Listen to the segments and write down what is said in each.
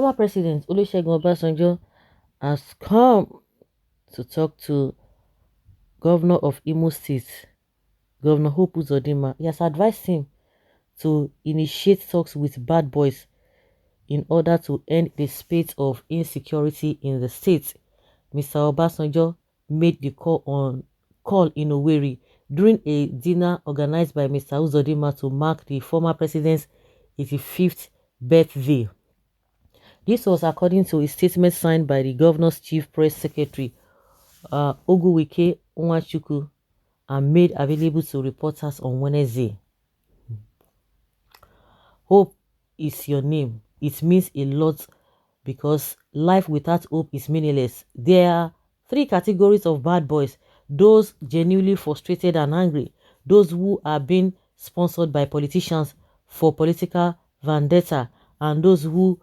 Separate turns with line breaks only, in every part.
former president Olusegun Obasanjo has come to talk to Governor of Imo State, Governor Hope Uzodinma. He has advised him to initiate talks with bad boys in order to end the spate of insecurity in the state. Mr. Obasanjo made the call in Owerri during a dinner organized by Mr. Uzodinma to mark the former president's 85th birthday. This was according to a statement signed by the governor's chief press secretary, Oguwike Nwachukwu, and made available to reporters on Wednesday. Hope is your name. It means a lot because life without hope is meaningless. There are three categories of bad boys: those genuinely frustrated and angry, those who are being sponsored by politicians for political vendetta, and those who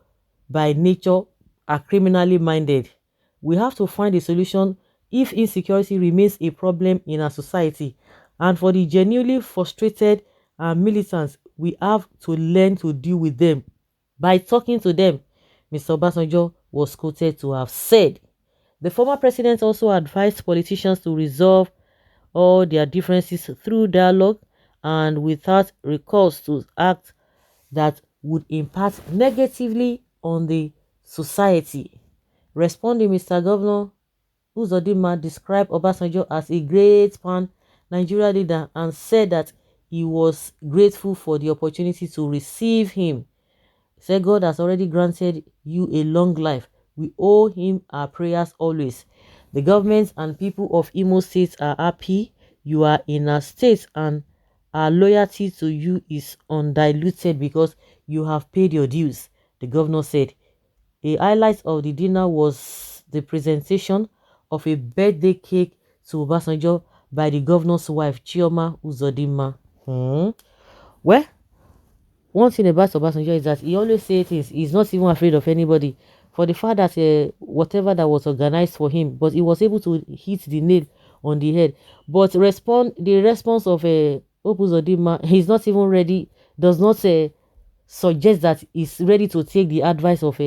by nature are criminally minded. We have to find a solution if insecurity remains a problem in our society. And for the genuinely frustrated and militants, we have to learn to deal with them by talking to them, Mr. Obasanjo was quoted to have said. The former president also advised politicians to resolve all their differences through dialogue and without recourse to acts that would impact negatively on the society. Responding, Mr. Governor Uzodinma described Obasanjo as a great pan-Nigeria leader and said that he was grateful for the opportunity to receive him. He said, God has already granted you a long life. We owe him our prayers always. The government and people of Imo State are happy you are in our state, and our loyalty to you is undiluted because you have paid your dues, the governor said. A highlight of the dinner was the presentation of a birthday cake to Obasanjo by the governor's wife, Chioma Uzodinma. Well, one thing about Obasanjo is that he always says things. He's not even afraid of anybody. For the fact that whatever that was organized for him, but he was able to hit the nail on the head. But the response of Hope Uzodinma, he's not even ready, does not suggest that he's ready to take the advice of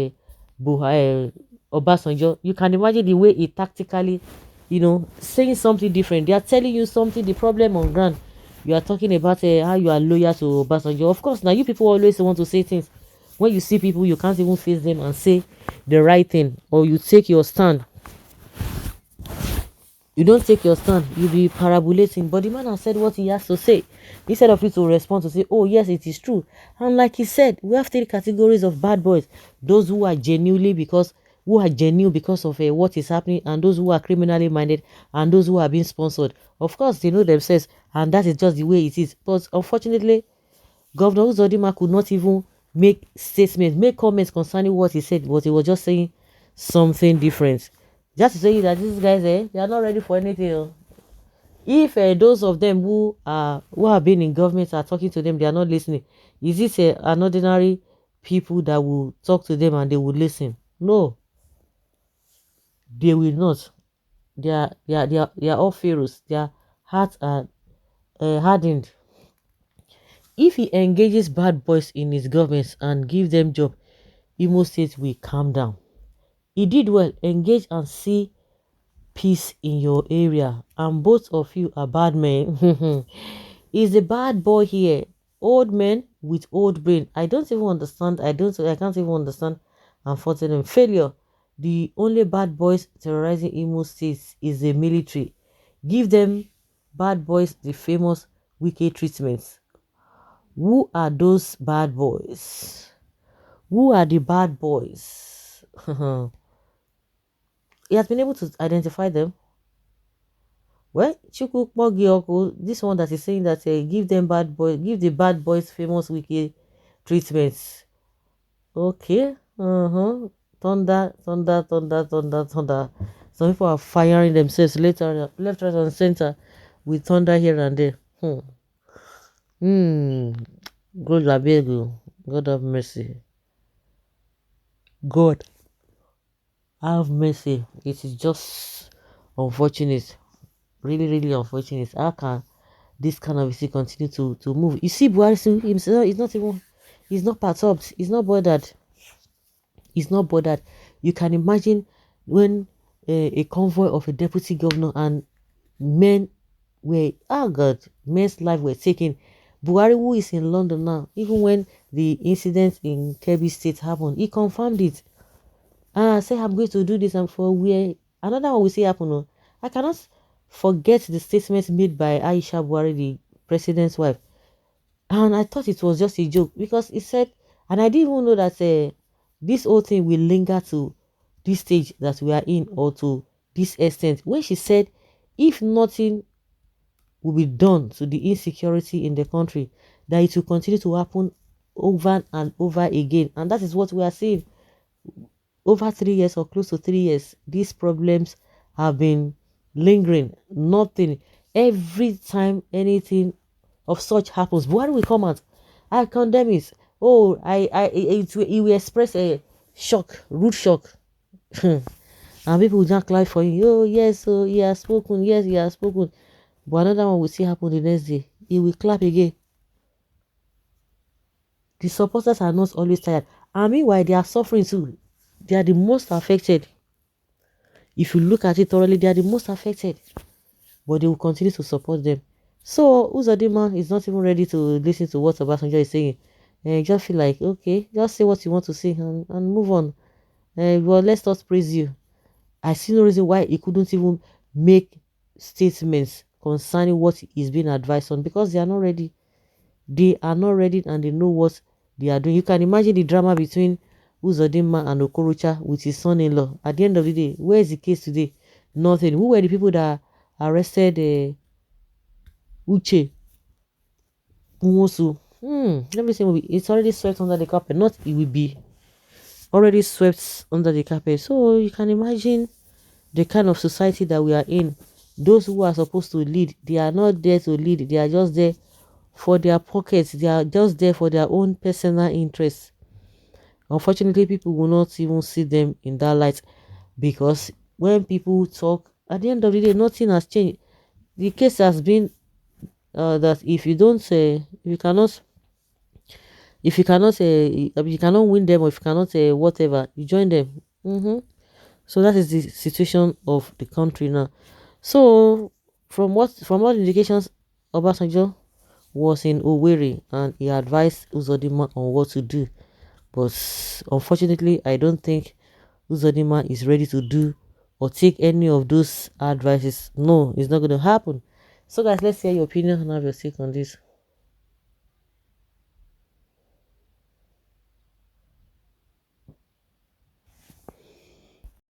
Obasanjo. You can imagine the way he tactically, saying something different. They are telling you something, the problem on ground. You are talking about how you are loyal to Obasanjo. Of course, now you people always want to say things. When you see people, you can't even face them and say the right thing, or you take your stand. You don't take your stand, you be parabolating. But the man has said what he has to say. Instead of you to respond to say, oh yes, it is true. And like he said, we have three categories of bad boys: those who are genuine because of what is happening, and those who are criminally minded, and those who are being sponsored. Of course, they know themselves, and that is just the way it is. But unfortunately, Governor Uzodinma could not even make comments concerning what he said, but he was just saying something different. Just to say that these guys, they are not ready for anything. If those of them who have been in government are talking to them, they are not listening. Is it an ordinary people that will talk to them and they will listen? No, they will not. They are all pharaohs. Their hearts are hardened. If he engages bad boys in his government and give them job, Imo State will calm down. He did well. Engage and see peace in your area, and both of you are bad men. He's a bad boy here. Old men with old brain. I don't even understand. I can't even understand. Unfortunately, failure. The only bad boys terrorizing Imo State is the military. Give them bad boys the famous wicked treatments. Who are those bad boys? Who are the bad boys? He has been able to identify them. Well, Chukwu Kpogioku, this one that is saying that give the bad boys famous wicked treatments. Okay. Thunder, thunder, thunder, thunder, thunder. Some people are firing themselves left, right, and center with thunder here and there. God labego. God have mercy. God have mercy. It is just unfortunate. Really, really unfortunate. How can this kind of issue continue to move? You see, Buhari himself is not perturbed. He's not bothered. He's not bothered. You can imagine when a convoy of a deputy governor and men were, oh God, men's life were taken. Buhari, who is in London now, even when the incident in Kebbi State happened, he confirmed it. Say I'm going to do this and for where another one will say happen. Oh. I cannot forget the statement made by Aisha Buhari, the president's wife. And I thought it was just a joke because he said, and I didn't even know that this whole thing will linger to this stage that we are in or to this extent. When she said, if nothing will be done to the insecurity in the country, that it will continue to happen over and over again. And that is what we are seeing. Over 3 years or close to 3 years, these problems have been lingering. Nothing. Every time anything of such happens, Buhari will come out. I condemn it. Oh, it will express a shock, rude shock. And people will just clap for him. Oh, yes, so he has spoken. Yes, he has spoken. But another one will see happen the next day. He will clap again. The supporters are not always tired. And meanwhile, they are suffering too. They are the most affected. If you look at it thoroughly, they are the most affected. But they will continue to support them. So Uzodinma is not even ready to listen to what Obasanjo is saying. And just feel like, okay, just say what you want to say and move on. Well, let's not praise you. I see no reason why he couldn't even make statements concerning what is being advised on because they are not ready. They are not ready and they know what they are doing. You can imagine the drama between Uzodinma and Okorocha with his son-in-law. At the end of the day, where is the case today? Nothing. Who were the people that arrested Uche Nwosu? Let me say, it's already swept under the carpet. Not it will be already swept under the carpet. So you can imagine the kind of society that we are in. Those who are supposed to lead, they are not there to lead. They are just there for their pockets. They are just there for their own personal interests. Unfortunately, people will not even see them in that light because when people talk, at the end of the day, nothing has changed. The case has been that if you don't say, if you cannot you cannot win them or if you cannot whatever, you join them. So that is the situation of the country now. So from all indications, Obasanjo was in Owerri and he advised Uzodinma on what to do. But unfortunately, I don't think Uzodinma is ready to do or take any of those advices. No, it's not going to happen. So guys, let's hear your opinion and have your take on this.